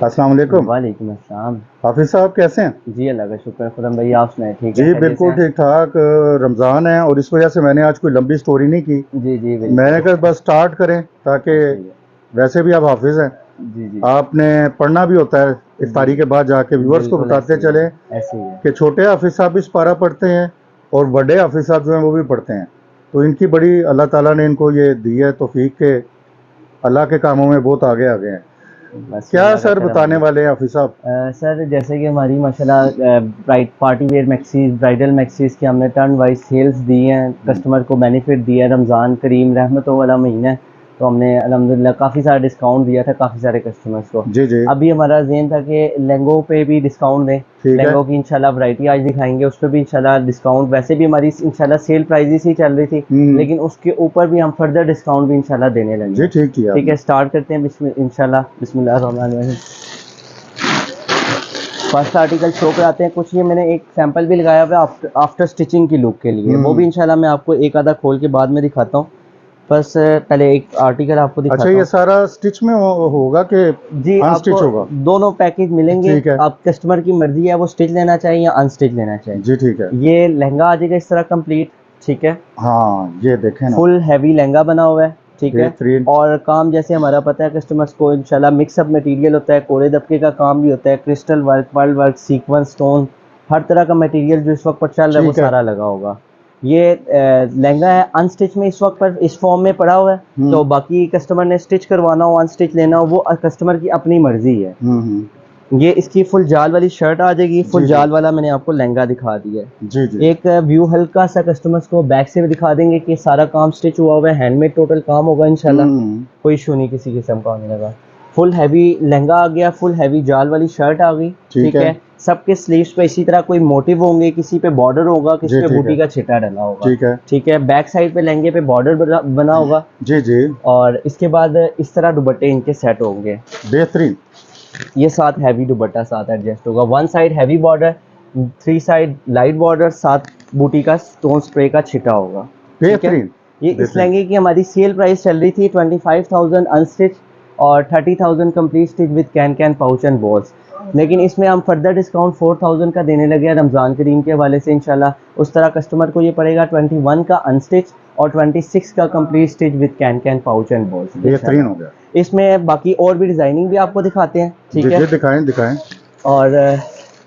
अस्सलाम वालेकुम। वालेकुम अस्सलाम। हाफिज साहब कैसे हैं? जी अल्लाह का शुक्र। खुरम भाई आप सुनाए, ठीक है? जी खैरियत से बिल्कुल हैं? ठीक ठाक। रमज़ान है और इस वजह से मैंने आज कोई लंबी स्टोरी नहीं की। जी जी मैंने बिल्कुल। कहा बस स्टार्ट करें ताकि ऐसे ही है। वैसे भी आप हाफिज हैं, जी जी आपने पढ़ना भी होता है। जी इफ्तारी के बाद जाके व्यूअर्स को बिल्कुल बताते ऐसे ही है। चले ऐसे ही है। कि छोटे हाफिज साहब भी पारा पढ़ते हैं और बड़े हाफिज साहब जो हैं वो भी पढ़ते हैं। तो इनकी बड़ी अल्लाह ताला ने इनको ये दी है तौफीक के अल्लाह के कामों में बहुत आगे आ गए हैं। बस क्या अल्लाह का सर करम बताने है। वाले हैं हाफिज साहब? सर जैसे कि हमारी माशाल्लाह bright party wear maxis, bridal maxis की हमने टर्न वाइज सेल्स दी हैं, कस्टमर को बेनिफिट दिया है। रमज़ान करीम रहमतों वाला महीना है, तो हमने अल्हम्दुलिल्लाह काफ़ी सारा डिस्काउंट दिया था काफ़ी सारे कस्टमर्स को। जी जी अभी हमारा ज़ेन था कि लहंगों पे भी डिस्काउंट दें। ठीक है। लहंगों की इंशाल्लाह वैरायटी आज दिखाएंगे, उस पर भी इंशाल्लाह डिस्काउंट। वैसे भी हमारी इंशाल्लाह सेल प्राइजेस ही चल रही थी, हम्म। लेकिन उसके ऊपर भी हम फर्दर डिस्काउंट भी इंशाल्लाह देने लगे जी हैं। ठीक किया ठीक आपने। है, स्टार्ट करते हैं इंशाल्लाह। बिस्मिल्लाह रहमान रहीम। फर्स्ट आर्टिकल शो कराते हैं कुछ। ये मैंने एक सैंपल भी लगाया हुआ है आफ्टर स्टिचिंग की लुक के लिए, वो भी हम्म। इंशाल्लाह मैं आपको एक आधा खोल के बाद में दिखाता हूँ। बस पहले एक आर्टिकल आपको अच्छा दिखाता ये हूँ। सारा स्टिच में होगा कि जी आपको अनस्टिच होगा? दोनों पैकेज मिलेंगे। ठीक है। आप कस्टमर की मर्जी है वो स्टिच लेना चाहिए या अनस्टिच लेना चाहिए। जी ठीक है। ये लहंगा आ जाएगा इस तरह कंप्लीट। ठीक है, हाँ ये देखें ना। फुल हैवी लहंगा बना हुआ है। ठीक है, बेहतरीन। और काम जैसे हमारा पता है कस्टमर्स को इंशाल्लाह मिक्सअप मटेरियल होता है, कोड़े दबके का काम भी होता है, crystal work, pearl work, sequence stone, हर तरह का मटेरियल जो इस वक्त पर चल रहा है वो ठीक है। सारा लगा होगा। ये लहंगा है अनस्टिच में इस वक्त पर इस फॉर्म में पड़ा हुआ है। तो हम्म बाकी कस्टमर ने स्टिच करवाना हो अनस्टिच लेना हो वो कस्टमर की अपनी मर्जी है। हम्म। ये इसकी फुल जाल वाली शर्ट आ जाएगी, फुल जी जी जाल वाला मैंने आपको लहंगा दिखा दिया जी जी। है। एक व्यू हल्का सा कस्टमर्स को बैक से भी दिखा देंगे कि सारा काम स्टिच हुआ हुआ है, हैंडमेड टोटल काम होगा इंशाल्लाह। हम्म। कोई इशू नहीं किसी किस्म का होने लगा। फुल हैवी लहंगा आ गया, फुल हैवी जाल वाली शर्ट आ गई। ठीक ठीक है। है, सबके स्लीव्स पे इसी तरह कोई मोटिव होंगे, किसी पे बॉर्डर होगा, किसी जी पे ठीक है। बूटी का छिटा डला होगा। ठीक है। ठीक है, बैक साइड पे लहंगे पे बॉर्डर बना होगा। जी जी। और इसके बाद इस तरह दुपट्टे इनके सेट होंगे। बेहतरीन। ये साथ हैवी दुपट्टा साथ एडजस्ट होगा। One side heavy border, three side light border, साथ बूटी का स्टोन स्प्रे का छिटा होगा। ठीक है, बेहतरीन। ये इस बेहतरीन। लहंगे की हमारी सेल प्राइस चल रही थी 25,000 अनस्टिच और 30,000 complete stitch with can can pouch and balls. लेकिन इसमें हम फर्दर डिस्काउंट 4,000 का देने लगे हैं रमज़ान करीम के हवाले से इंशाल्लाह। उस तरह कस्टमर को ये पड़ेगा 21 का अनस्टिच और 26 का complete stitch with can can pouch and balls बेहतरीन इंशाल्लाह। हो गया। इसमें बाकी और भी डिज़ाइनिंग भी आपको दिखाते हैं। जी ठीक है, जी दिखाएं दिखाएं। और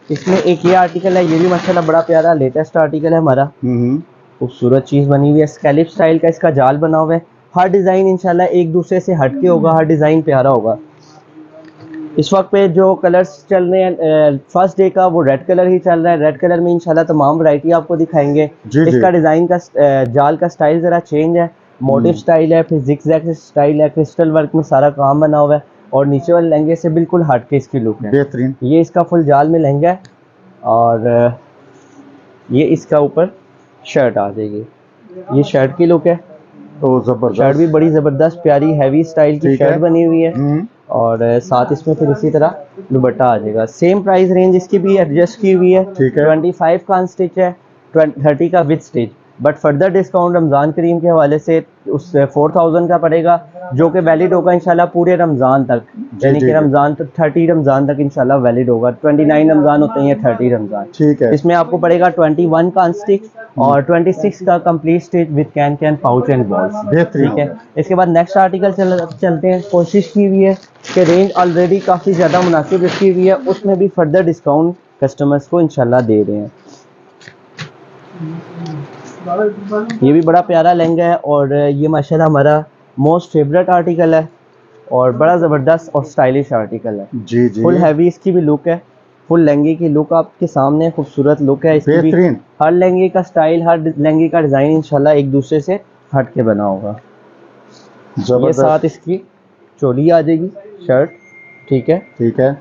इसमें एक ये आर्टिकल है, ये भी माशाल्लाह बड़ा प्यारा लेटेस्ट आर्टिकल है हमारा। हम्म। खूबसूरत चीज़ बनी हुई है, स्कैलिप स्टाइल का इसका जाल बना हुआ है। हर डिज़ाइन इंशाल्लाह एक दूसरे से हटके होगा, हर डिज़ाइन प्यारा होगा। इस वक्त पे जो कलर्स चल रहे हैं फर्स्ट डे का वो रेड कलर ही चल रहा है। रेड कलर में इंशाल्लाह तमाम वैरायटी आपको दिखाएंगे। जी जी। इसका डिज़ाइन का जाल का स्टाइल ज़रा चेंज है, मोटिव हम्म। स्टाइल है, फिर जिगजैग स्टाइल है, क्रिस्टल वर्क में सारा काम बना हुआ है और नीचे वाले लहंगे से बिल्कुल हट के इसकी लुक है। बेहतरीन। ये इसका फुल जाल में लहंगा है और ये इसका ऊपर शर्ट आ जाएगी। ये शर्ट की लुक है। तो शर्ट भी जबरदस्त। बड़ी ज़बरदस्त प्यारी हैवी स्टाइल की ठीक है। शर्ट बनी हुई है। हम्म। और साथ इसमें फिर इसी तरह दुपट्टा आ जाएगा। सेम प्राइस रेंज इसकी भी एडजस्ट की हुई है। ठीक है। 25 का अनस्टिच है, 30 का with stitch, but further discount Ramzan करीम के हवाले से उस 4,000 का पड़ेगा, जो कि वैलिड होगा इंशाल्लाह पूरे रमज़ान तक। जी यानी जी कि जी। रमज़ान तो 30 रमज़ान तक इंशाल्लाह वैलिड होगा। 29 रमज़ान होते हैं या 30 रमज़ान। ठीक है। इसमें आपको पड़ेगा 21 का अनस्टिच और 26 का complete stitch with can can pouch and balls. बेहतरीन ठीक हो है, गया। इसके बाद नेक्स्ट आर्टिकल चलते हैं। कोशिश की हुई है कि रेंज ऑलरेडी काफ़ी ज़्यादा मुनासिब रखी हुई है, उसमें भी फर्दर डिस्काउंट कस्टमर्स को इंशाल्लाह दे रहे हैं। ये भी बड़ा प्यारा लहंगा है और ये माशाल्लाह हमारा मोस्ट फेवरेट आर्टिकल है और बड़ा ज़बरदस्त और स्टाइलिश आर्टिकल है। जी जी। फुल हैवी इसकी भी लुक है, फुल लहंगे की लुक आपके सामने, खूबसूरत लुक है इसकी भी। बेहतरीन। हर लहंगे का स्टाइल, हर लहंगे का डिज़ाइन इंशाल्लाह एक दूसरे से हट के बना होगा। ये साथ जबरदस्त। इसकी चोली आ जाएगी, शर्ट। ठीक है, ठीक है।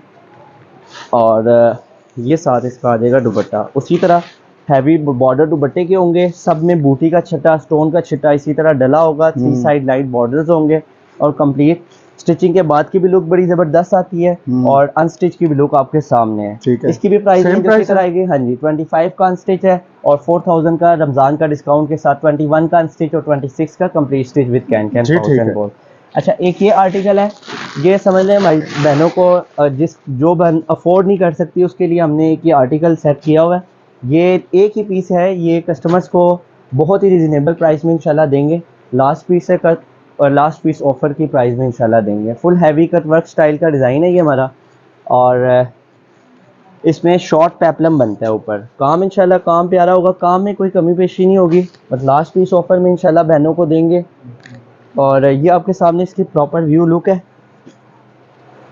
और ये साथ इसका आ जाएगा दुपट्टा। उसी तरह हैवी बॉर्डर दुपट्टे के होंगे, सब में बूटी का छटा, स्टोन का छटा इसी तरह डला होगा। 3 हम्म साइड लाइट बॉर्डर्स होंगे और कंप्लीट स्टिचिंग के बाद की भी लुक बड़ी ज़बरदस्त आती है हम्म। और अनस्टिच की भी लुक आपके सामने है। ठीक है। इसकी भी प्राइस सेम रेंज उसी प्राइस है। तरह आएगी। हाँ जी, 25 का अनस्टिच है और 4,000 का रमज़ान का डिस्काउंट के साथ 21 का अनस्टिच और 26 का complete stitch with can can जी पाउच ठीक एंड है। बॉल। अच्छा, एक ये आर्टिकल है, ये समझ लें हमारी बहनों को जो बहन अफोर्ड नहीं कर सकती उसके लिए हमने एक ये आर्टिकल सेट किया हुआ है। ये एक ही पीस है, ये कस्टमर्स को बहुत ही रिजनेबल प्राइस में इंशाल्लाह देंगे। लास्ट पीस है कट, और लास्ट पीस ऑफर की प्राइस में इंशाल्लाह देंगे। Full heavy cut work style का डिज़ाइन है ये हमारा, और इसमें शॉर्ट पेपलम बनता है ऊपर। काम इंशाल्लाह काम प्यारा होगा, काम में कोई कमी पेशी नहीं होगी, बस लास्ट पीस ऑफर में इंशाल्लाह बहनों को देंगे। और ये आपके सामने इसकी प्रॉपर व्यू लुक है।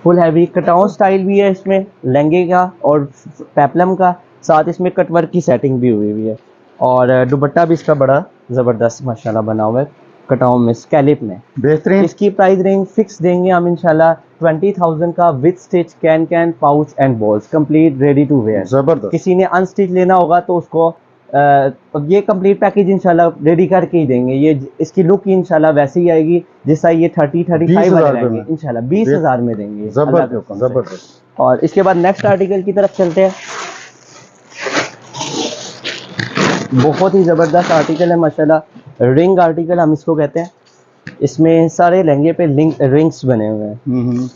फुल हैवी कटाउन स्टाइल भी है इसमें लहंगे का और पेपलम का, साथ इसमें कटवर्क की सेटिंग भी हुई है। और दुपट्टा भी इसका बड़ा ज़बरदस्त माशाल्लाह बना हुआ है कटाउन में, स्कैलिप में। बेहतरीन। इसकी प्राइस रेंज फिक्स देंगे हम इंशाल्लाह 20,000 का, with stitch, can pouch and balls, complete ready to wear. जबरदस्त। किसी ने अनस्टिच लेना होगा तो उसको ये कंप्लीट पैकेज इंशाल्लाह रेडी करके ही देंगे। ये इसकी लुक इंशाल्लाह वैसे ही आएगी जैसा ये 30-35 वाले रहेंगे, इंशाल्लाह 20,000 में देंगे अल्लाह के हुक्म से। जबरदस्त। और इसके बाद नेक्स्ट आर्टिकल की तरफ चलते हैं। बहुत ही ज़बरदस्त आर्टिकल है माशाल्लाह, रिंग आर्टिकल हम इसको कहते हैं। इसमें सारे लहंगे पे रिंग्स बने हुए हैं,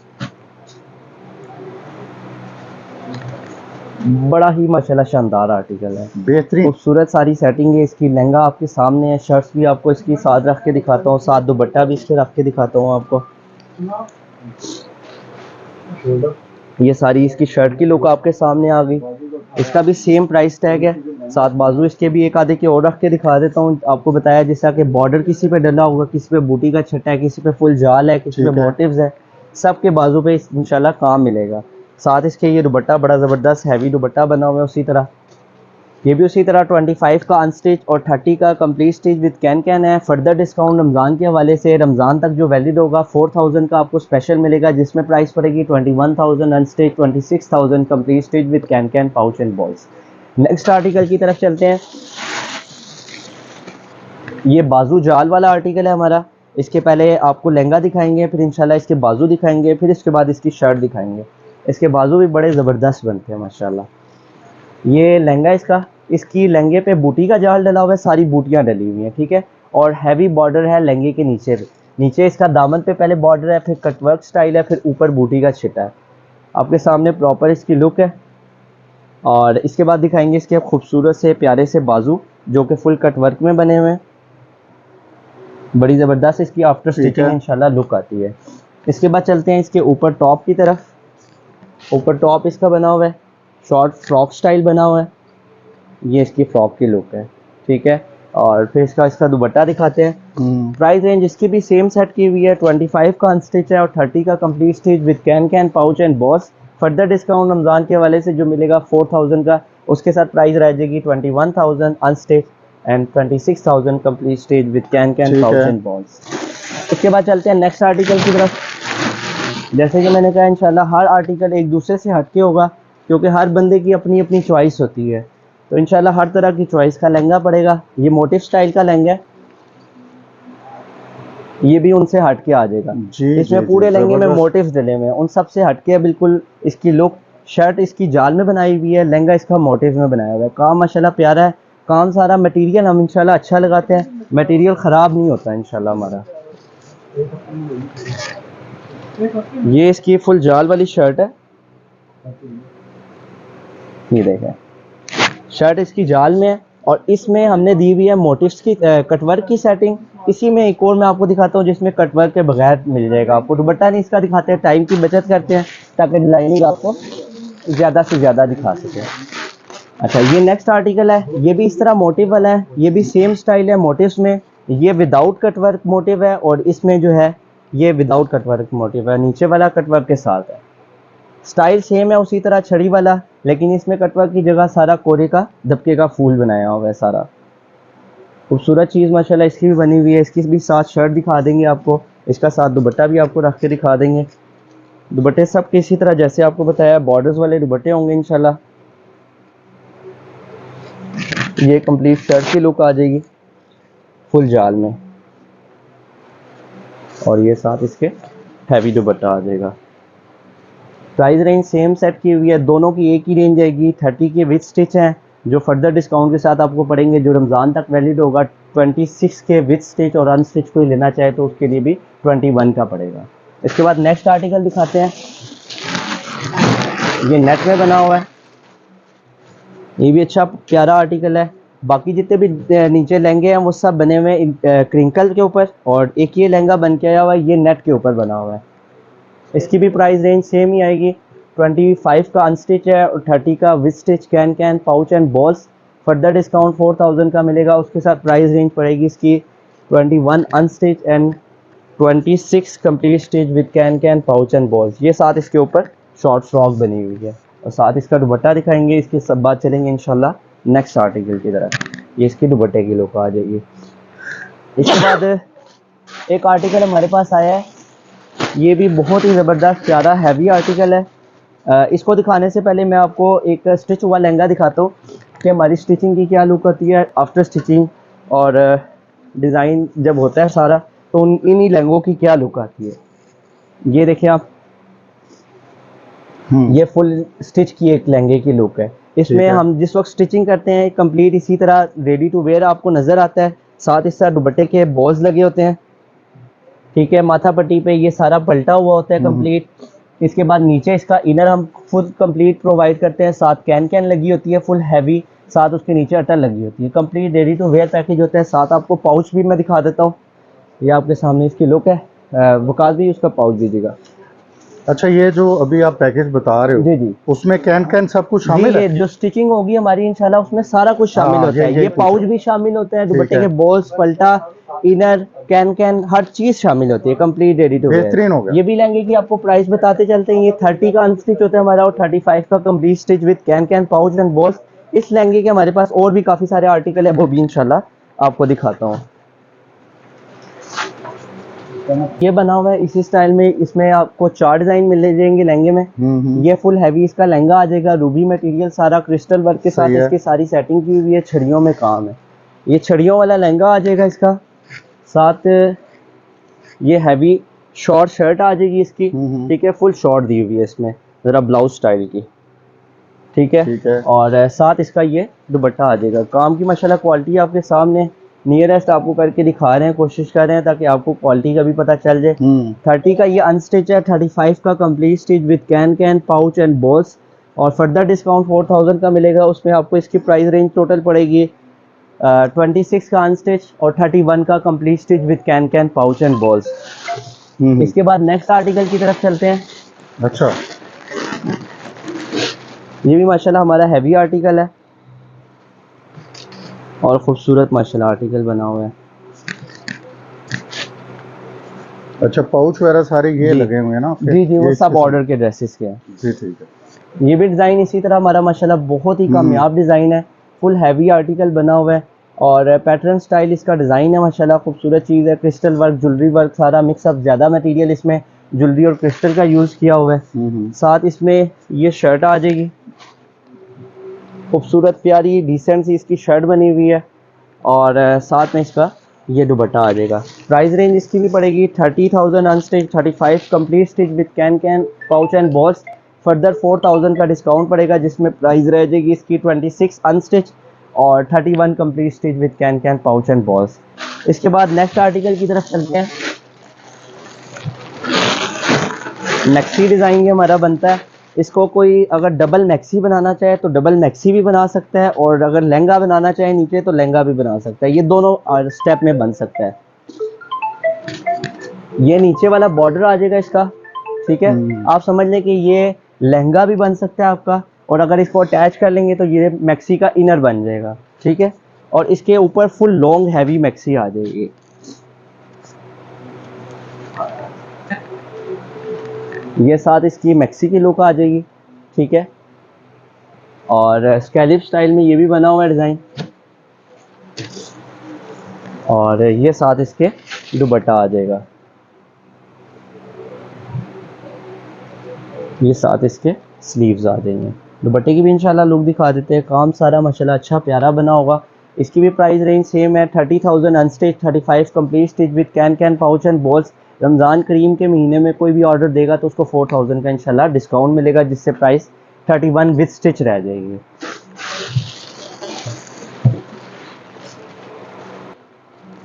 बड़ा ही माशाल्लाह शानदार आर्टिकल है, बेहतरीन। खूबसूरत सारी सेटिंग है इसकी। लहंगा आपके सामने है, शर्ट्स भी आपको इसकी साथ रख के दिखाता हूँ, साथ दुपट्टा भी इसके रख के दिखाता हूँ आपको। ये सारी इसकी शर्ट की लुक आपके सामने आ गई। इसका भी सेम प्राइस टैग है, साथ बाजू इसके भी एक आधे के और रख के दिखा देता हूँ। आपको बताया जैसा कि बॉर्डर किसी पे डला होगा, किसी पे बूटी का छट्टा है, किसी पे फुल जाल है, किसी पे मोटिव्स है, सबके बाजू पे इंशाल्लाह काम मिलेगा। साथ इसके ये दुपट्टा बड़ा ज़बरदस्त हैवी दुपट्टा बना हुआ है उसी तरह। ये भी उसी तरह 25 का अनस्टिच और 30 का कंप्लीट स्टिच विद कैन है। फर्दर डिस्काउंट रमज़ान के हवाले से रमज़ान तक जो वैलिड होगा 4000 का आपको स्पेशल मिलेगा, जिसमें प्राइस पड़ेगी 21,000 unstitch, 26,000 complete stitch with can pouch and balls. Next article की तरफ चलते हैं। ये बाजू जाल वाला आर्टिकल है हमारा। इसके पहले आपको लहंगा दिखाएंगे, फिर इंशाल्लाह इसके बाजू दिखाएंगे, फिर इसके बाद इसकी शर्ट दिखाएंगे। इसके बाजू भी बड़े ज़बरदस्त बनते हैं माशाल्लाह। ये लहंगा इसकी लहंगे पे बूटी का जाल डला हुआ है, सारी बूटियाँ डली हुई हैं, ठीक है। और हैवी बॉर्डर है लहंगे के नीचे इसका दामन पे पहले बॉर्डर है, फिर कटवर्क स्टाइल है, फिर ऊपर बूटी का छिटा है। आपके सामने प्रॉपर इसकी लुक है। और इसके बाद दिखाएंगे इसके खूबसूरत से प्यारे से बाजू जो कि फुल कटवर्क में बने हुए हैं। बड़ी ज़बरदस्त इसकी आफ्टर स्टिचिंग इंशाल्लाह लुक आती है। इसके बाद चलते हैं इसके ऊपर टॉप की तरफ। ऊपर टॉप इसका बना हुआ है, शॉर्ट फ्रॉक स्टाइल बना हुआ है। ये इसकी फ्रॉक की लुक है, ठीक है। और फिर इसका दुपट्टा दिखाते हैं। प्राइस रेंज इसकी भी सेम सेट की हुई है, 25 का अनस्टिच है और 30 का complete stitch with can pouch and boss. Further discount Ramzan के हवाले से जो मिलेगा 4000 का, उसके साथ प्राइस रह जाएगी 21,000 unstitch and 26,000 complete stitch with can pouch and balls. उसके बाद चलते हैं नेक्स्ट आर्टिकल की तरफ। जैसे कि मैंने कहा इंशाल्लाह हर आर्टिकल एक दूसरे से हटके होगा, क्योंकि हर बंदे की अपनी अपनी चॉइस होती है। तो इंशाल्लाह हर तरह की चॉइस का लहंगा पड़ेगा। ये मोटिव स्टाइल का लहंगा है, ये भी उनसे हटके आ जाएगा। इसमें पूरे लहंगे में मोटिव्स डले हुए हैं, उन सब से हटके है बिल्कुल। इसकी लुक, शर्ट इसकी जाल में बनाई हुई है, लहंगा इसका मोटिव में बनाया हुआ है। काम माशाल्लाह प्यारा है, काम सारा मटेरियल हम इंशाल्लाह अच्छा लगाते हैं, मटेरियल ख़राब नहीं होता इंशाल्लाह हमारा। ये इसकी फुल जाल वाली शर्ट है, ये देखें शर्ट इसकी जाल में है और इसमें हमने दी हुई है मोटिव्स की कटवर्क की सेटिंग। इसी में एक और मैं आपको दिखाता हूँ जिसमें कटवर्क के बगैर मिल जाएगा आपको। दुपट्टा नहीं इसका दिखाते हैं, टाइम की बचत करते हैं ताकि डिजाइनिंग आपको ज़्यादा से ज़्यादा दिखा सके। अच्छा, ये नेक्स्ट आर्टिकल है, ये भी इस तरह मोटिव वाला है, ये भी सेम स्टाइल है मोटिव्स में। ये विदाउट कटवर्क मोटिव है और इसमें जो है ये विदाउट कटवर्क मोटिव है, नीचे वाला कटवर्क के साथ है। स्टाइल सेम है उसी तरह छड़ी वाला, लेकिन इसमें कटवर्क की जगह सारा कोरे का दबके का फूल बनाया हुआ है। सारा खूबसूरत चीज़ माशाल्लाह इसकी भी बनी हुई है। इसकी भी साथ शर्ट दिखा देंगे आपको, इसका साथ दुपट्टा भी आपको रख के दिखा देंगे। दुपट्टे सब इसी तरह जैसे आपको बताया बॉर्डर्स वाले दुपट्टे होंगे इंशाल्लाह। ये कंप्लीट शर्ट की लुक आ जाएगी फुल जाल में, और ये साथ इसके हैवी दुपट्टा आ जाएगा। प्राइस रेंज सेम सेट की हुई है, दोनों की एक ही रेंज आएगी। 30 के विद स्टिच हैं जो फर्दर डिस्काउंट के साथ आपको पड़ेंगे, जो रमज़ान तक वैलिड होगा 26 के विथ स्टिच और अनस्टिच कोई लेना चाहे तो उसके लिए भी 21 का पड़ेगा। इसके बाद नेक्स्ट आर्टिकल दिखाते हैं। ये नेट में बना हुआ है, ये भी अच्छा प्यारा आर्टिकल है। बाकी जितने भी नीचे लहंगे हैं वो सब बने हुए हैं क्रिंकल के ऊपर, और एक ये लहंगा बन के आया हुआ है, ये नेट के ऊपर बना हुआ है। इसकी भी प्राइस रेंज सेम ही आएगी। 25 का अनस्टिच है और 30 का with stitch can pouch and balls. Further discount 4000 का मिलेगा। उसके साथ प्राइस रेंज पड़ेगी इसकी 21 unstitch and 26 complete stitch with can pouch and balls. ये साथ इसके ऊपर शॉर्ट फ्रॉक बनी हुई है, और साथ इसका दुपट्टा दिखाएंगे। इसके सब बात चलेंगे इंशाल्लाह नेक्स्ट आर्टिकल की तरफ। ये इसकी दुपट्टे की लुक आ जाएगी। इसके बाद एक आर्टिकल हमारे पास आया है, ये भी बहुत ही ज़बरदस्त प्यारा हैवी आर्टिकल है। इसको दिखाने से पहले मैं आपको एक स्टिच हुआ लहंगा दिखाता हूँ कि हमारी स्टिचिंग की क्या लुक होती है आफ्टर स्टिचिंग, और डिज़ाइन जब होता है सारा तो इन्हीं लहंगों की क्या लुक आती है। ये देखिए आप, ये फुल स्टिच की एक लहंगे की लुक है। इसमें हम जिस वक्त स्टिचिंग करते हैं कंप्लीट इसी तरह रेडी टू वेयर आपको नज़र आता है। साथ इस तरह दुपट्टे के बॉल्स लगे होते हैं, ठीक है। माथा पट्टी पे ये सारा पलटा हुआ होता है कंप्लीट। इसके बाद नीचे इसका इनर हम फुल कंप्लीट प्रोवाइड करते हैं। साथ कैन लगी होती है फुल हैवी, साथ उसके नीचे अटल लगी होती है। Complete ready to wear package होता है। साथ आपको पाउच भी मैं दिखा देता हूँ, ये आपके सामने इसकी लुक है। वकास भी उसका पाउच दीजिएगा। अच्छा, ये जो अभी आप पैकेज बता रहे हो, जी जी, उसमें कैन सब कुछ शामिल ये है? जो स्टिचिंग होगी हमारी इंशाल्लाह उसमें सारा कुछ शामिल होता है। ये पाउच भी शामिल होता है, दुपट्टे के बॉल्स, पल्टा, इनर, कैन हर चीज शामिल होती है कंप्लीट रेडी टू बेहतरीन हो वेयर। गया। ये भी लहंगे की आपको प्राइस बताते चलते हैं। ये 30 का अनस्टिच होता है हमारा, और 35 का complete stitch with can pouch and balls. इस लहंगे के हमारे पास और भी काफी सारे आर्टिकल है, वो भी इंशाल्लाह आपको दिखाता हूँ। ये बना हुआ है इसी स्टाइल में, इसमें आपको 4 डिजाइन मिल जाएंगे लहंगे में। ये फुल हैवी इसका लहंगा आ जाएगा, रूबी मटेरियल सारा क्रिस्टल वर्क के साथ इसकी सारी सेटिंग की हुई है, छड़ियों में काम है। ये छड़ियों वाला लहंगा आ जाएगा इसका। साथ ये हैवी शॉर्ट शर्ट आ जाएगी इसकी, ठीक है। फुल शॉर्ट दी हुई है इसमें जरा ब्लाउज स्टाइल की, ठीक है। और साथ इसका ये दुपट्टा आ जाएगा। काम की माशाल्लाह क्वालिटी आपके सामने नियरेस्ट आपको करके दिखा रहे हैं, कोशिश कर रहे हैं ताकि आपको क्वालिटी का भी पता चल जाए। 30 का ये अनस्टिच है, 35 का complete stitch with can pouch and balls, और फर्दर डिस्काउंट 4000 का मिलेगा। उसमें आपको इसकी प्राइस रेंज टोटल पड़ेगी 26 का अनस्टिच और 31 का complete stitch with can pouch and balls. इसके बाद नेक्स्ट आर्टिकल की तरफ चलते हैं। अच्छा, ये भी माशाल्लाह हमारा हैवी आर्टिकल है और खूबसूरत माशाल्लाह आर्टिकल बना हुआ है। अच्छा, पाउच वगैरह सारे ये लगे हुए हैं ना आपके? जी, वो सब ऑर्डर के ड्रेसेस के हैं। जी, ठीक है। ये भी डिज़ाइन इसी तरह हमारा माशाल्लाह बहुत ही कामयाब डिज़ाइन है, फुल हैवी आर्टिकल बना हुआ है, और पैटर्न स्टाइल इसका डिज़ाइन है माशाल्लाह, खूबसूरत चीज़ है। क्रिस्टल वर्क, ज्वेलरी वर्क, सारा मिक्सअप, ज़्यादा मटेरियल इसमें ज्वेलरी और क्रिस्टल का यूज़ किया हुआ है। साथ इसमें ये शर्ट आ जाएगी, खूबसूरत प्यारी डिसेंट सी इसकी शर्ट बनी हुई है, और साथ में इसका ये दुपट्टा आ जाएगा। प्राइस रेंज इसकी भी पड़ेगी 30,000 unstitch, 35 complete stitch with can pouch and balls. Further 4000 का डिस्काउंट पड़ेगा, जिसमें प्राइस रह जाएगी इसकी 26 अनस्टिच और 31 complete stitch with can pouch and balls. इसके बाद नेक्स्ट आर्टिकल की तरफ चलते हैं। मैक्सी डिज़ाइन ये हमारा बनता है। इसको कोई अगर डबल मैक्सी बनाना चाहे तो डबल मैक्सी भी बना सकता है, और अगर लहंगा बनाना चाहे नीचे तो लहंगा भी बना सकता है। ये दोनों स्टेप में बन सकता है। ये नीचे वाला बॉर्डर आ जाएगा इसका, ठीक है। आप समझ लें कि ये लहंगा भी बन सकता है आपका, और अगर इसको अटैच कर लेंगे तो ये मैक्सी का इनर बन जाएगा, ठीक है। और इसके ऊपर फुल लॉन्ग हैवी मैक्सी आ जाएगी। ये साथ इसकी मैक्सी की लुक आ जाएगी, ठीक है। और स्कैलिप स्टाइल में ये भी बना हुआ है डिज़ाइन, और ये साथ इसके दुपट्टा आ जाएगा। ये साथ इसके स्लीव्स आ जाएंगे। दुपट्टे की भी इंशाल्लाह लुक दिखा देते हैं। काम सारा माशाल्लाह अच्छा प्यारा बना होगा। इसकी भी प्राइस रेंज सेम है, 30,000 unstitch, 35 complete stitch with can pouch and balls. Ramzan करीम के महीने में कोई भी ऑर्डर देगा तो उसको 4000 का इंशाल्लाह डिस्काउंट मिलेगा, जिससे प्राइस 31 विद स्टिच रह जाएगी।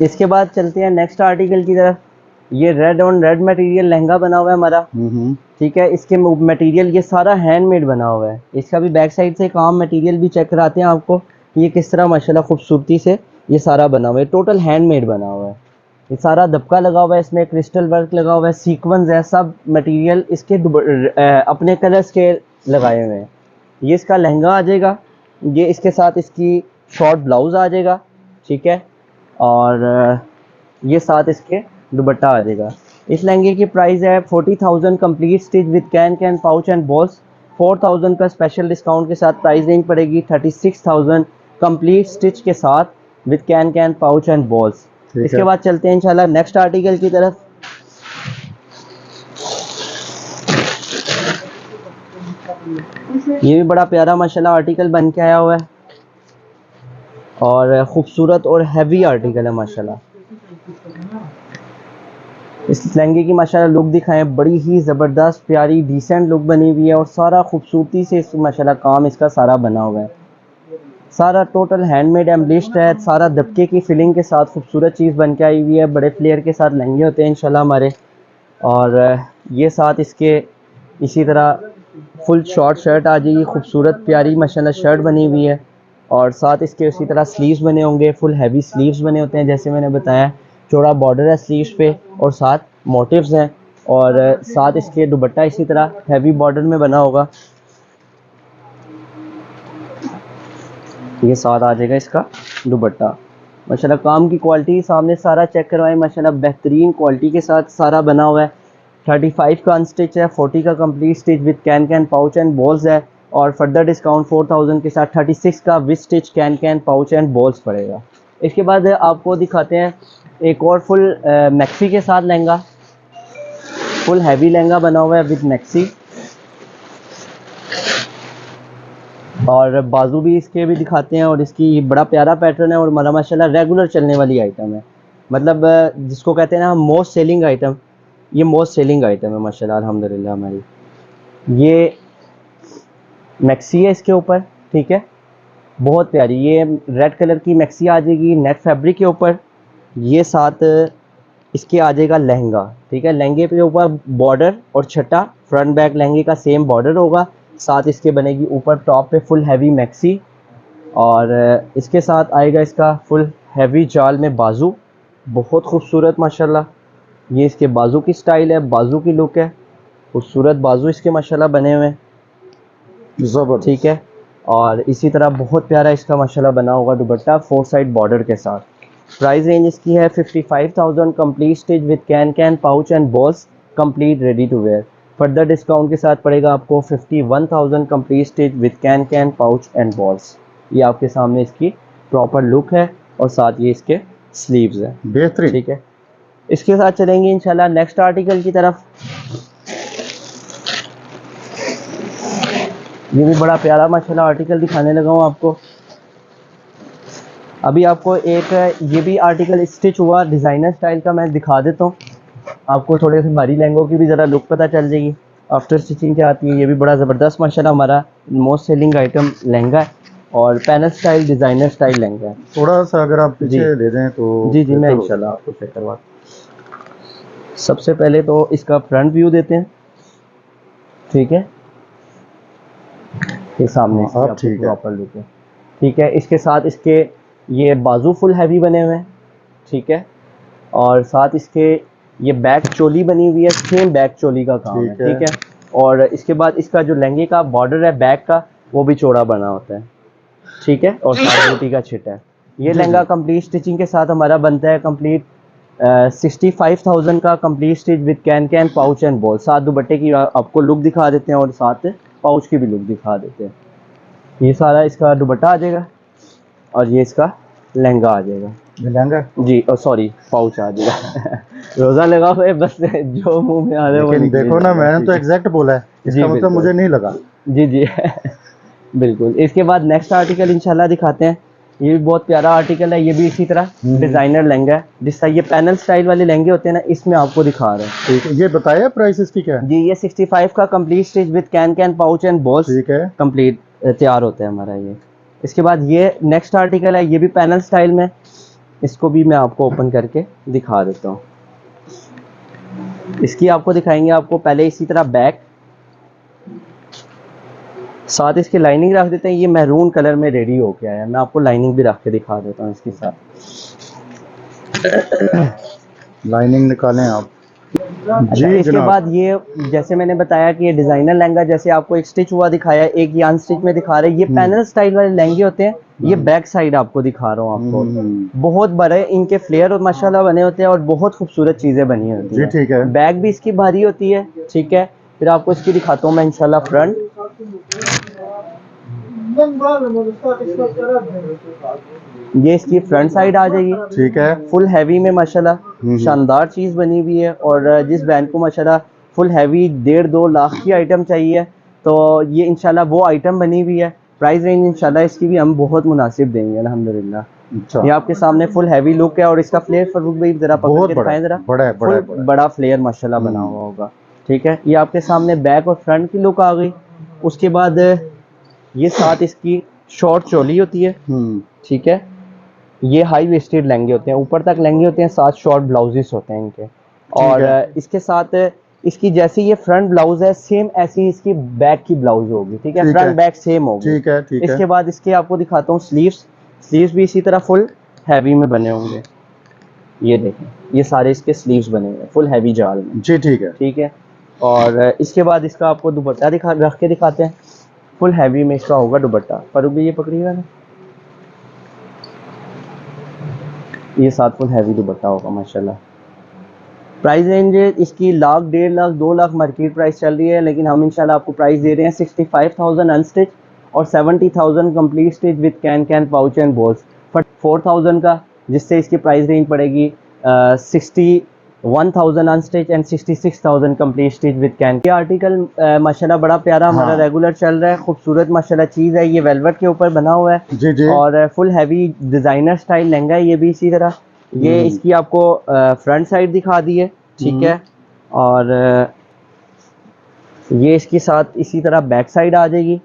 इसके बाद चलते हैं नेक्स्ट आर्टिकल की तरफ। ये red on red material lehenga बना हुआ है हमारा, ठीक है। इसके मटेरियल ये सारा हैंडमेड बना हुआ है। इसका भी बैक साइड से काम मटेरियल भी चेक कराते हैं आपको, ये किस तरह माशाल्लाह खूबसूरती से ये सारा बना हुआ है। टोटल हैंडमेड बना हुआ है। ये सारा दबका लगा हुआ है, इसमें क्रिस्टल वर्क लगा हुआ है, सीक्वेंस है, सब मटेरियल इसके अपने कलर्स के लगाए हुए हैं। ये इसका लहंगा आ जाएगा, ये इसके साथ इसकी शॉर्ट ब्लाउज आ जाएगा, ठीक है। और ये साथ इसके दुपट्टा आ जाएगा। इस लहंगे की प्राइस है 40,000 complete stitch with can pouch and balls. 4,000 का स्पेशल डिस्काउंट के साथ प्राइस रेंज पड़ेगी 36,000 कंप्लीट स्टिच के साथ with can pouch and balls. इसके बाद चलते हैं इंशाल्लाह नेक्स्ट आर्टिकल की तरफ। ये भी बड़ा प्यारा माशाल्लाह आर्टिकल बन के आया हुआ है और खूबसूरत और हैवी आर्टिकल है माशाल्लाह। इस लहंगे की माशाल्लाह लुक दिखाएं, बड़ी ही ज़बरदस्त प्यारी डिसेंट लुक बनी हुई है और सारा खूबसूरती से इस माशाल्लाह काम इसका सारा बना हुआ है। सारा टोटल हैंडमेड एम्बलिश्ड है, सारा दबके की फिलिंग के साथ खूबसूरत चीज़ बन के आई हुई है। बड़े फ्लेयर के साथ लहंगे होते हैं इंशाल्लाह हमारे। और ये साथ इसके इसी तरह फुल शॉर्ट शर्ट आ जाएगी, खूबसूरत प्यारी माशाल्लाह शर्ट बनी हुई है। और साथ इसके उसी तरह स्लीव्स बने होंगे, फुल हैवी स्लीव्स बने होते हैं जैसे मैंने बताया। चौड़ा बॉर्डर है स्लीव्स पे और साथ मोटिव्स हैं। और साथ इसके दुपट्टा इसी तरह हैवी बॉर्डर में बना होगा। ये साथ आ जाएगा इसका दुपट्टा। माशाल्लाह काम की क्वालिटी सामने सारा चेक करवाएं, माशाल्लाह बेहतरीन क्वालिटी के साथ सारा बना हुआ है। 35 का अनस्टिच है, 40 का complete stitch with can pouch and balls है। और फर्दर डिस्काउंट 4,000 के साथ 36 का with stitch can pouch and balls पड़ेगा। इसके बाद आपको दिखाते हैं एक और फुल मैक्सी के साथ लहंगा। फुल हैवी लहंगा बना हुआ है विद मैक्सी और बाजू भी इसके भी दिखाते हैं। और इसकी बड़ा प्यारा पैटर्न है और माशाल्लाह रेगुलर चलने वाली आइटम है, मतलब जिसको कहते हैं ना मोस्ट सेलिंग आइटम। ये मोस्ट सेलिंग आइटम है माशाल्लाह अल्हम्दुलिल्लाह हमारी। ये मैक्सी है इसके ऊपर, ठीक है, बहुत प्यारी। ये रेड कलर की मैक्सी आ जाएगी नेट फैब्रिक के ऊपर। ये साथ इसके आ जाएगा लहंगा, ठीक है। लहंगे पे ऊपर बॉर्डर और छठा फ्रंट बैक लहंगे का सेम बॉर्डर होगा। साथ इसके बनेगी ऊपर टॉप पे फुल हैवी मैक्सी और इसके साथ आएगा इसका फुल हैवी जाल में बाजू, बहुत खूबसूरत माशाल्लाह। ये इसके बाजू की स्टाइल है, बाजू की लुक है, खूबसूरत बाजू इसके माशाल्लाह बने हुए हैं, जबरदस्त, ठीक है। और इसी तरह बहुत प्यारा इसका माशाल्लाह बना होगा दुपट्टा 4 साइड बॉर्डर के साथ। प्राइस रेंज इसकी है 55,000 complete stitch with can pouch and balls complete ready to wear. Further discount के साथ पड़ेगा आपको 51,000 complete stitch with can pouch and balls. ये आपके सामने इसकी प्रॉपर लुक है और साथ ये इसके स्लीव्स हैं, बेहतरीन, ठीक है। इसके साथ चलेंगे इंशाल्लाह नेक्स्ट आर्टिकल की तरफ। ये भी बड़ा प्यारा माशाल्लाह आर्टिकल दिखाने लगा हूँ आपको। अभी आपको एक ये भी आर्टिकल स्टिच हुआ डिज़ाइनर स्टाइल का मैं दिखा देता हूँ आपको। थोड़े से भारी लहंगों की भी ज़रा लुक पता चल जाएगी आफ्टर स्टिचिंग क्या आती है। ये भी बड़ा ज़बरदस्त माशाल्लाह हमारा मोस्ट सेलिंग आइटम लहंगा है और panel style designer style lehenga है। थोड़ा सा अगर आप पीछे दे दें तो जी मैं इंशाल्लाह आपको चेक करवा। सबसे पहले तो इसका फ्रंट व्यू देते हैं, ठीक है। ये सामने से आपको प्रॉपर लुक है, ठीक है। इसके साथ इसके ये बाजू फुल हैवी बने हुए हैं, ठीक है। और साथ इसके ये बैक चोली बनी हुई है, सेम बैक चोली का काम है, ठीक है। और इसके बाद इसका जो लहंगे का बॉर्डर है बैक का वो भी चौड़ा बना होता है, ठीक है। और साथ बूटी का छिटा है। ये लहंगा कंप्लीट स्टिचिंग के साथ हमारा बनता है कंप्लीट 65,000 का complete stitch with can pouch and ball. साथ दुपट्टे की आपको लुक दिखा देते हैं और साथ पाउच की भी लुक दिखा देते हैं। ये सारा इसका दुपट्टा आ जाएगा और ये इसका लहंगा आ जाएगा। लहंगा जी सॉरी पाउच आ जाएगा। रोज़ा लगा हुआ है बस जो मुंह में आ रहा है वो देखो ना, मैंने तो एग्जैक्ट बोला है, इसका मतलब मुझे नहीं लगा। जी बिल्कुल। इसके बाद नेक्स्ट आर्टिकल इंशाल्लाह दिखाते हैं। ये भी बहुत प्यारा आर्टिकल है, ये भी इसी तरह डिज़ाइनर लहंगा है। जिस तरह ये पैनल स्टाइल वाले लहंगे होते हैं ना, इसमें आपको दिखा रहे हैं, ठीक है। ये बताया प्राइस इसकी क्या है? जी ये 65 का complete stitch with can pouch and balls, ठीक है, कंप्लीट तैयार होता है हमारा ये। इसके बाद ये नेक्स्ट आर्टिकल है, ये भी पैनल स्टाइल में। इसको भी मैं आपको ओपन करके दिखा देता हूँ। इसकी आपको दिखाएंगे, आपको पहले इसी तरह बैक, साथ इसकी लाइनिंग रख देते हैं। ये मैरून कलर में रेडी हो गया है, मैं आपको लाइनिंग भी रख के दिखा देता हूँ इसके साथ। लाइनिंग निकालें आप। अच्छा, जी इसके जनाब। बाद ये जैसे मैंने बताया कि ये डिजाइनर लहंगा, जैसे आपको एक स्टिच हुआ दिखाया, एक ये अनस्टिच में दिखा रहे हैं। ये पैनल स्टाइल वाले लहंगे होते हैं। ये बैक साइड आपको दिखा रहा हूँ आपको। बहुत बड़े इनके फ्लेयर और माशाल्लाह बने होते हैं और बहुत खूबसूरत चीजें बनी होती जी हैं। ठीक है। बैक भी इसकी भारी होती है, ठीक है। फिर आपको इसकी दिखाता हूँ मैं इंशाल्लाह फ्रंट। ये इसकी फ्रंट साइड आ जाएगी, ठीक है। फुल हैवी में माशाल्लाह शानदार चीज़ बनी हुई है। और जिस ब्रांड को माशाल्लाह फुल हैवी 1.5-2 लाख की आइटम चाहिए तो ये इंशाल्लाह वो आइटम बनी हुई है। प्राइस रेंज इंशाल्लाह इसकी भी हम बहुत मुनासिब देंगे अल्हम्दुलिल्लाह। अच्छा। ये आपके सामने फुल हैवी लुक है और इसका फ्लेयर फरूक भाई जरा पकड़ बहुत के बड़ा दिखाएं जरा। बड़ा है, बड़ा है, फुल बड़ा फ्लेयर माशाल्लाह बना हुआ होगा, ठीक है। ये आपके सामने बैक और फ्रंट की लुक आ गई। उसके बाद ये साथ इसकी शॉर्ट चोली होती है, ठीक है। ये हाई वेस्टेड लहंगे होते हैं, ऊपर तक लहंगे होते हैं, साथ शॉर्ट ब्लाउजेस होते हैं इनके। और इसके साथ इसकी जैसे ये फ्रंट ब्लाउज है, सेम ऐसी इसकी बैक की ब्लाउज होगी, ठीक है। फ्रंट बैक सेम होगी, ठीक है, ठीक है। इसके बाद इसके आपको दिखाता हूँ स्लीव्स। स्लीव्स भी इसी तरह फुल हैवी में बने होंगे। ये देखें, ये सारे इसके स्लीव्स बने हुए हैं फुल हैवी जाल में। जी ठीक है, ठीक है। और इसके बाद इसका आपको दुपट्टा रख के दिखाते हैं। फुल हैवी में इसका होगा दुपट्टा। पर भी ये पकड़िएगा ना, ये साथ फुल हैवी दुपट्टा होगा माशाल्लाह। प्राइस रेंज इसकी 1 लाख, 1.5 लाख, 2 लाख मार्केट प्राइस चल रही है, लेकिन हम इंशाल्लाह आपको प्राइस दे रहे हैं 65,000 अनस्टिच और 70,000 complete stitch with can pouch and balls. 4,000 का, जिससे इसकी प्राइस रेंज पड़ेगी 61,000 unstitch and 66,000 complete stitch with can. ये आर्टिकल माशाल्लाह बड़ा प्यारा हमारा रेगुलर चल रहा है, खूबसूरत माशाल्लाह चीज़ है। ये वेलवेट के ऊपर बना हुआ है जी जी। और full heavy designer style lehenga है ये भी इसी तरह। ये इसकी आपको फ्रंट साइड दिखा दी है, ठीक है। और ये इसके साथ इसी तरह बैक साइड आ जाएगी,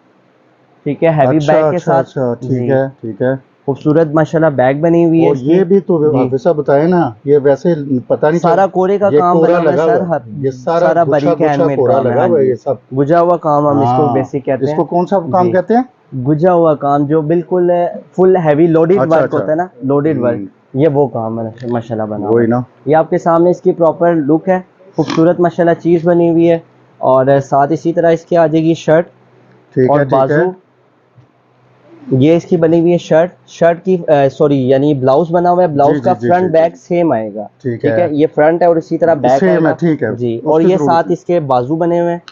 ठीक है। हैवी बैक के साथ, अच्छा, ठीक है, ठीक है। खूबसूरत माशाल्लाह बैग बनी हुई है। और ये भी तो हाफिज़ बताए ना, ये वैसे पता नहीं सारा कोरे का काम बना हुआ है सर, ये सारा बारीक हैंडमेड कोरा काम लगा हुआ है, ये सब गुजा हुआ काम हम इसको बेसिक कहते हैं। इसको कौन सा काम कहते हैं? गुजा हुआ काम, जो बिल्कुल फुल हैवी लोडेड वर्क होता है ना, लोडेड वर्क, ये वो काम है माशाल्लाह बना हुआ है। ये आपके सामने इसकी प्रॉपर लुक है, खूबसूरत माशाल्लाह चीज़ बनी हुई है। और साथ इसी तरह इसके आ जाएगी शर्ट, ठीक और है, बाजू ये इसकी बनी हुई है शर्ट की सॉरी यानी ब्लाउज बना हुआ है। ब्लाउज का फ्रंट बैक सेम आएगा, ठीक है। ये फ्रंट है और इसी तरह बैक आएगा, ठीक है जी। और ये साथ इसके बाजू बने हुए हैं,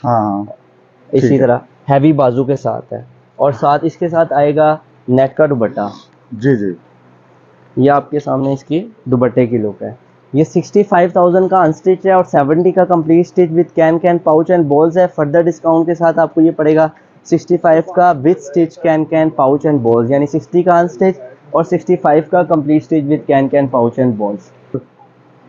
इसी तरह हैवी बाजू के साथ है। और साथ इसके साथ आएगा नेट का दुपट्टा, जी जी। ये आपके सामने इसकी दुपट्टे की लुक है। ये 65,000 का अनस्टिच है और 70 का complete stitch with can pouch and balls है। फर्दर डिस्काउंट के साथ आपको ये पड़ेगा 65 का with stitch can pouch and balls, यानी 60 का अनस्टिच और 65 का complete stitch with can pouch and balls.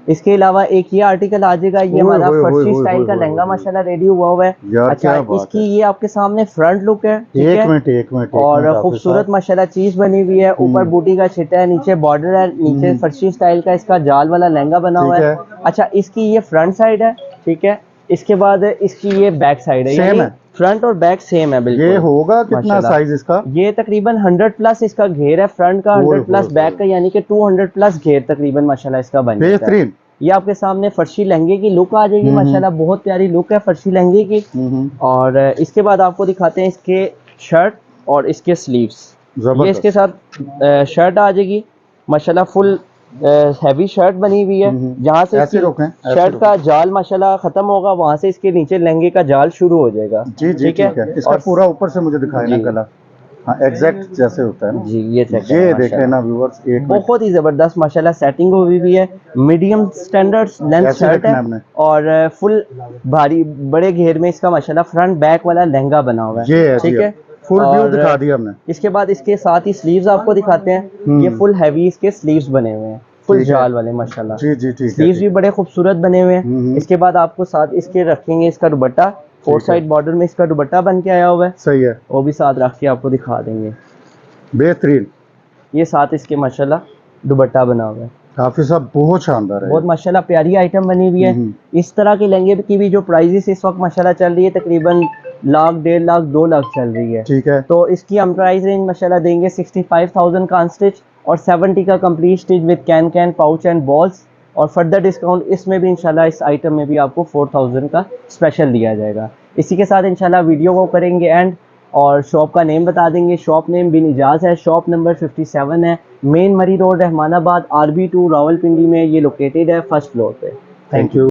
इसके अलावा एक ये आर्टिकल आ जाएगा, ये हमारा फर्शी स्टाइल का लहंगा माशाल्लाह रेडी हुआ है। अच्छा, इसकी ये आपके सामने फ्रंट लुक है, ठीक है। एक मिनट और खूबसूरत माशाल्लाह चीज बनी हुई है। ऊपर बूटी का छिटा है, नीचे बॉर्डर है, नीचे फर्शी स्टाइल का इसका जाल वाला लहंगा बना हुआ है। अच्छा, इसकी ये फ्रंट साइड है, ठीक है। इसके बाद इसकी ये बैक साइड है, यानी फ्रंट और बैक सेम है बिल्कुल। ये होगा कितना साइज इसका? ये तकरीबन 100 प्लस इसका घेर है, फ्रंट का 100 प्लस बैक का, यानी कि 200 प्लस घेर तकरीबन माशाल्लाह इसका बन जाता है। बेहतरीन। ये आपके सामने फर्शी लहंगे की लुक आ जाएगी माशाल्लाह, बहुत प्यारी लुक है फर्शी लहंगे की। और इसके बाद आपको दिखाते हैं इसके शर्ट और इसके स्लीव्स। ये इसके साथ शर्ट आ जाएगी माशाल्लाह, फुल हैवी शर्ट बनी हुई है। जहाँ से शर्ट का जाल माशाल्लाह खत्म होगा, वहाँ से इसके नीचे लहंगे का जाल शुरू हो जाएगा, जी जी, ठीक है। इसका पूरा ऊपर से मुझे दिखाए ना गला, हाँ एग्जैक्ट जैसे होता है ना जी। ये देख लेना व्यूअर्स, एक बहुत ही जबरदस्त माशाल्लाह सेटिंग हुई भी है। मीडियम स्टैंडर्ड लेंथ शर्ट है और फुल भारी बड़े घेर में इसका माशाल्लाह फ्रंट बैक वाला लहंगा बना हुआ है, ठीक है। फुल व्यू दिखा दिया हमने। इसके बाद इसके साथ ही स्लीव्स आपको दिखाते हैं। ये फुल हैवी इसके स्लीव्स बने हुए हैं, फुल जाल वाले माशाल्लाह। जी जी, ठीक है। स्लीव्स भी बड़े खूबसूरत बने हुए हैं। इसके बाद आपको साथ इसके रखेंगे इसका दुपट्टा, 4 साइड बॉर्डर में इसका दुपट्टा बन के आया हुआ है, सही है। वो भी साथ रख के आपको दिखा देंगे, बेहतरीन। ये साथ इसके माशाल्लाह दुपट्टा बना हुआ है। काफी साहब बहुत शानदार है। बहुत माशाल्लाह प्यारी आइटम बनी हुई है। इस तरह के लहंगे की भी जो प्राइजेस इस वक्त माशाल्लाह चल रही है तकरीबन लाख, 1.5 लाख, 2 लाख चल रही है। ठीक है। तो इसकी हम प्राइस रेंज माशाल्लाह देंगे 65,000 का अनस्टिच और 70 का complete stitch with can pouch and balls, और फर्दर डिस्काउंट इसमें भी इंशाल्लाह इस आइटम में भी आपको 4000 का स्पेशल दिया जाएगा। इसी के साथ इंशाल्लाह वीडियो को करेंगे एंड और शॉप का नेम बता देंगे। शॉप नेम बिन इजाज़ है, शॉप नंबर 57 है, मेन मरी रोड रहमानाबाद, RB2 रावलपिंडी में ये लोकेटेड है, फर्स्ट फ्लोर पे। Thank you.